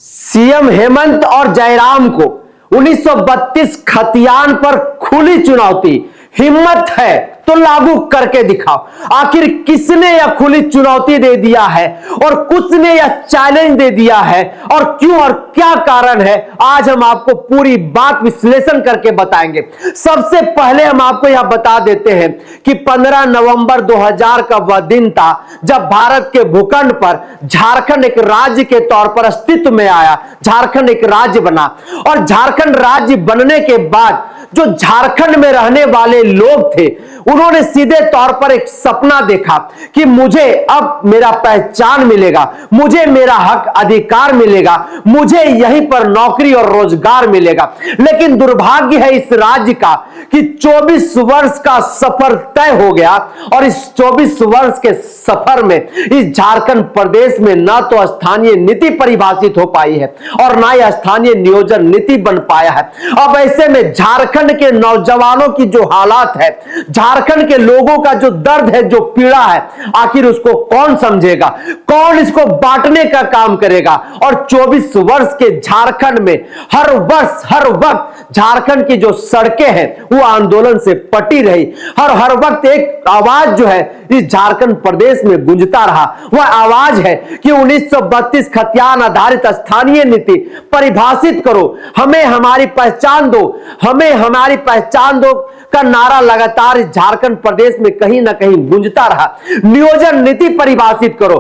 CM Hemant और जयराम को 1932 खतियान पर खुली चुनौती। हिम्मत है तो लागू करके दिखाओ। आखिर किसने यह खुली चुनौती दे दिया है और किसने यह चैलेंज दे दिया है और क्यों और क्या कारण है, आज हम आपको पूरी बात विश्लेषण करके बताएंगे। सबसे पहले हम आपको यह बता देते हैं कि 15 नवंबर 2000 का वह दिन था जब भारत के भूखंड पर झारखंड एक राज्य के तौर पर अस्तित्व में आया। झारखंड एक राज्य बना और झारखंड राज्य बनने के बाद जो झारखंड में रहने वाले लोग थे उन्होंने सीधे तौर पर एक सपना देखा कि मुझे अब मेरा पहचान मिलेगा, मुझे मेरा हक अधिकार मिलेगा, मुझे यहीं पर नौकरी और रोजगार मिलेगा। लेकिन दुर्भाग्य है इस राज्य का कि 24 वर्ष का सफर तय हो गया और इस 24 वर्ष के सफर में इस झारखंड प्रदेश में ना तो स्थानीय नीति परिभाषित हो पाई है और ना ही स्थानीय नियोजन नीति बन पाया है। अब ऐसे में झारखंड के नौजवानों की जो हालात है, झारखंड के लोगों का जो दर्द है, जो पीड़ा है, आखिर उसको कौन समझेगा, कौन इसको बांटने का काम करेगा। और 24 वर्ष के झारखंड में हर वर्ष हर वक्त झारखंड की जो सड़कें हैं वो आंदोलन से पटी रही। हर वक्त एक आवाज जो है इस झारखंड प्रदेश में गूंजता रहा। वह आवाज है कि 1932 खतियान आधारित स्थानीय नीति परिभाषित करो, हमें हमारी पहचान दो, हमें हमारी पहचान दो का नारा लगातार इस झारखंड प्रदेश में कहीं ना कहीं गूंजता रहा। नियोजन नीति परिभाषित करो।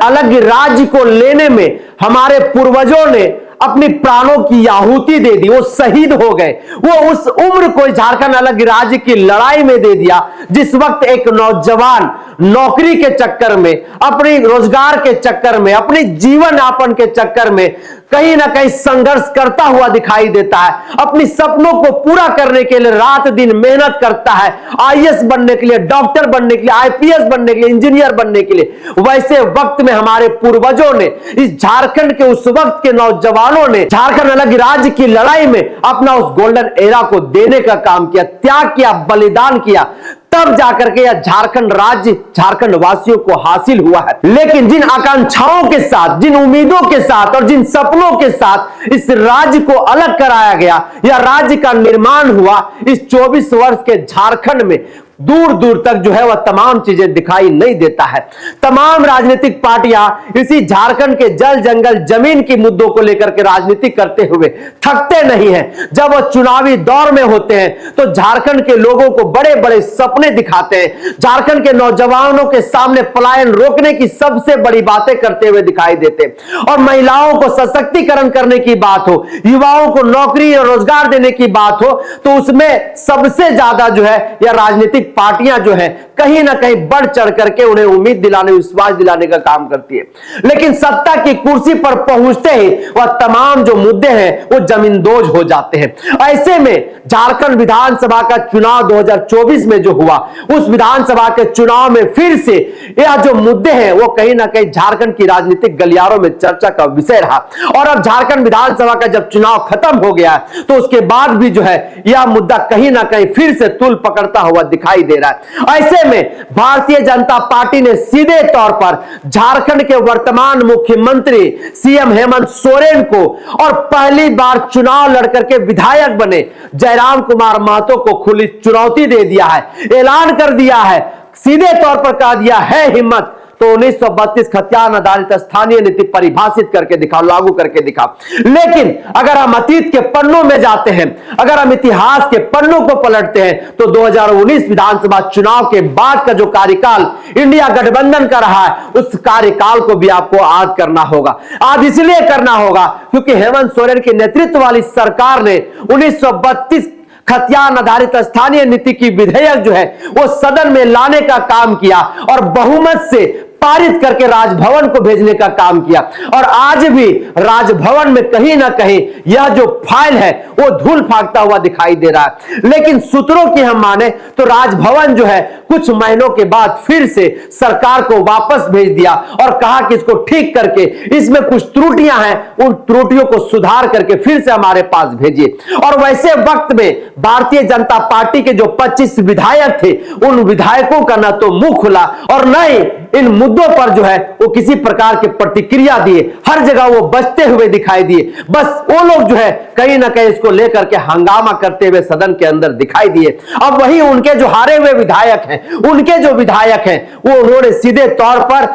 अलग राज्य को लेने में हमारे पूर्वजों ने अपनी प्राणों की आहुति दे दी, वो शहीद हो गए। वो उस उम्र को झारखंड अलग राज्य की लड़ाई में दे दिया जिस वक्त एक नौजवान नौकरी के चक्कर में, अपने रोजगार के चक्कर में, अपने जीवन यापन के चक्कर में कहीं ना कहीं संघर्ष करता हुआ दिखाई देता है। अपनी सपनों को पूरा करने के लिए रात दिन मेहनत करता है, आईएएस बनने के लिए, डॉक्टर बनने के लिए, आईपीएस बनने के लिए, इंजीनियर बनने के लिए। वैसे वक्त में हमारे पूर्वजों ने, इस झारखंड के उस वक्त के नौजवानों ने झारखंड अलग राज्य की लड़ाई में अपना उस गोल्डन एरा को देने का काम किया, त्याग किया, बलिदान किया, तब जाकर के यह झारखंड राज्य झारखंड वासियों को हासिल हुआ है। लेकिन जिन आकांक्षाओं के साथ, जिन उम्मीदों के साथ और जिन सपनों के साथ इस राज्य को अलग कराया गया, यह राज्य का निर्माण हुआ, इस 24 वर्ष के झारखंड में दूर दूर तक जो है वह तमाम चीजें दिखाई नहीं देता है। तमाम राजनीतिक पार्टियां इसी झारखंड के जल जंगल जमीन के मुद्दों को लेकर के राजनीति करते हुए थकते नहीं हैं। जब वो चुनावी दौर में होते हैं तो झारखंड के लोगों को बड़े बड़े सपने दिखाते हैं, झारखंड के नौजवानों के सामने पलायन रोकने की सबसे बड़ी बातें करते हुए दिखाई देते हैं। और महिलाओं को सशक्तिकरण करने की बात हो, युवाओं को नौकरी और रोजगार देने की बात हो, तो उसमें सबसे ज्यादा जो है यह राजनीतिक पार्टियां जो है कहीं ना कहीं बढ़ चढ़ करके उन्हें उम्मीद दिलाने, विश्वास दिलाने का काम करती है। लेकिन सत्ता की कुर्सी पर पहुंचते ही वह तमाम जो मुद्दे हैं वो जमींदोज हो जाते हैं। ऐसे में झारखंड विधानसभा का चुनाव 2024 में जो हुआ, उस विधानसभा के चुनाव में फिर से यह जो मुद्दे हैं वो कहीं ना कहीं झारखंड की राजनीतिक गलियारों में चर्चा का विषय रहा। और अब झारखंड विधानसभा का जब चुनाव खत्म हो गया तो उसके बाद भी जो है यह मुद्दा कहीं ना कहीं फिर से तूल पकड़ता हुआ दिखाई दे रहा है। ऐसे में भारतीय जनता पार्टी ने सीधे तौर पर झारखंड के वर्तमान मुख्यमंत्री सीएम हेमंत सोरेन को और पहली बार चुनाव लड़कर के विधायक बने जयराम कुमार महतो को खुली चुनौती दे दिया है, ऐलान कर दिया है, सीधे तौर पर कह दिया है हिम्मत तो 1932 खतियान आधारित स्थानीय नीति परिभाषित करके दिखाओ, लागू करके दिखाओ। लेकिन अगर हम अतीत के पन्नों में जाते हैं, अगर हम इतिहास के पन्नों को पलटते हैं तो 2019 विधानसभा चुनाव के बाद का जो कार्यकाल इंडिया गठबंधन का रहा है, उस कार्यकाल को भी आपको याद करना होगा। आज इसलिए करना होगा क्योंकि हेमंत सोरेन के नेतृत्व वाली सरकार ने 1932 खतियान आधारित स्थानीय नीति की विधेयक जो है वो सदन में लाने का काम किया और बहुमत से पारित करके राजभवन को भेजने का काम किया। और आज भी राजभवन में कहीं ना कहीं यह जो फाइल है वो धूल फाकता हुआ दिखाई दे रहा है। लेकिन सूत्रों की हम माने तो राजभवन जो है कुछ महीनों के बाद फिर से सरकार को वापस भेज दिया और कहा कि इसको ठीक करके, इसमें कुछ त्रुटियां हैं, उन त्रुटियों को सुधार करके फिर से हमारे पास भेजिए। और वैसे वक्त में भारतीय जनता पार्टी के जो 25 विधायक थे उन विधायकों का ना तो मुंह खुला और न ही इन मुद्दों पर जो है वो किसी प्रकार की प्रतिक्रिया दिए, हर जगह वो बचते हुए दिखाई दिए। बस वो लोग जो है कहीं ना कहीं इसको लेकर के हंगामा करते हुए सदन के अंदर दिखाई दिए। अब वही उनके जो हारे हुए विधायक हैं, उनके जो विधायक हैं, वो उन्होंने सीधे तौर पर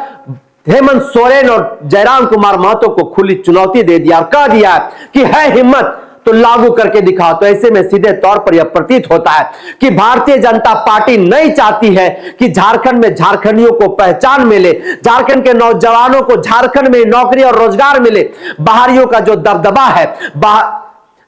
हेमंत सोरेन और जयराम कुमार महतो को खुली चुनौती दे दिया और कह दिया कि है हिम्मत तो लागू करके दिखाओ। तो ऐसे में सीधे तौर पर यह प्रतीत होता है कि भारतीय जनता पार्टी नहीं चाहती है कि झारखंड में झारखंडियों को पहचान मिले, झारखंड के नौजवानों को झारखंड में नौकरी और रोजगार मिले। बाहरियों का जो दबदबा है,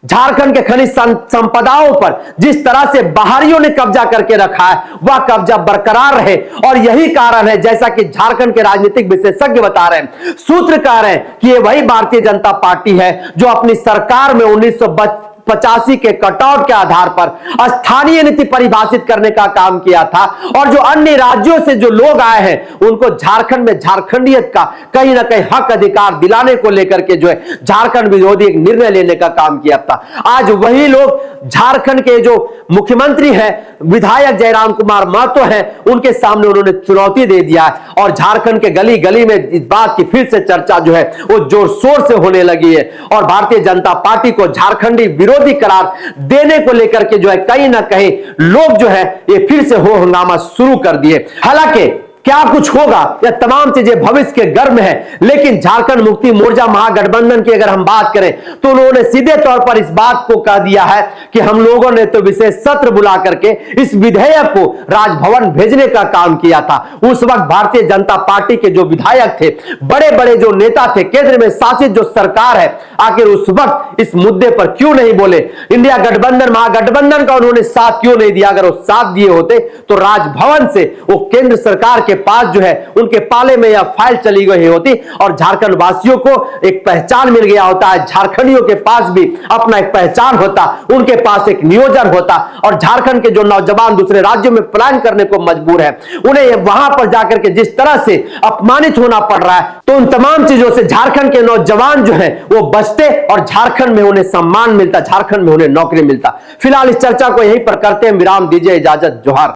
झारखंड के खनिज संपदाओं पर जिस तरह से बाहरियों ने कब्जा करके रखा है, वह कब्जा बरकरार रहे। और यही कारण है, जैसा कि झारखंड के राजनीतिक विशेषज्ञ बता रहे हैं, सूत्र कह रहे हैं कि ये वही भारतीय जनता पार्टी है जो अपनी सरकार में 1985 के कटआउट के आधार पर स्थानीय नीति परिभाषित करने का काम किया था। और जो अन्य राज्यों से जो लोग आए हैं उनको झारखंड में झारखंडियत का कहीं ना कहीं हक अधिकार दिलाने को लेकर के जो है झारखंड विरोधी एक निर्णय लेने का काम किया था। आज वही लोग झारखंड के जो मुख्यमंत्री हैं, विधायक जयराम कुमार महतो हैं, उनके सामने उन्होंने चुनौती दे दिया है। और झारखंड के गली गली में इस बात की फिर से चर्चा जो है वो जोर शोर से होने लगी है। और भारतीय जनता पार्टी को झारखंडी विरोधी करार देने को लेकर के जो है कहीं ना कहीं लोग जो है ये फिर से हो हंगामा शुरू कर दिए। हालांकि क्या कुछ होगा, यह तमाम चीजें भविष्य के गर्भ है। लेकिन झारखंड मुक्ति मोर्चा महागठबंधन की अगर हम बात करें तो उन्होंने सीधे तौर पर इस बात को कह दिया है कि हम लोगों ने तो विशेष सत्र बुला करके इस विधेयक को राजभवन भेजने का काम किया था। उस वक्त भारतीय जनता पार्टी के जो विधायक थे, बड़े बड़े जो नेता थे, केंद्र में शासित जो सरकार है, आखिर उस वक्त इस मुद्दे पर क्यों नहीं बोले? इंडिया गठबंधन महागठबंधन का उन्होंने साथ क्यों नहीं दिया? अगर वो साथ दिए होते तो राजभवन से वो केंद्र सरकार के पास जो है उनके पाले में यह फाइल चली गई होती और झारखंड वासियों को एक पहचान मिल गया होता है। झारखंडियों के पास भी अपना एक पहचान होता, उनके पास एक नियोजन होता। और झारखंड के जो नौजवान दूसरे राज्यों में प्लान करने को मजबूर है, उन्हें वहां पर जाकर के जिस तरह से अपमानित होना पड़ रहा है, तो उन तमाम चीजों से झारखंड के नौजवान जो है वो बचते और झारखंड में उन्हें सम्मान मिलता, झारखंड में उन्हें नौकरी मिलता। फिलहाल इस चर्चा को यहीं पर करते हैं विराम, दीजिए इजाजत, जोहार।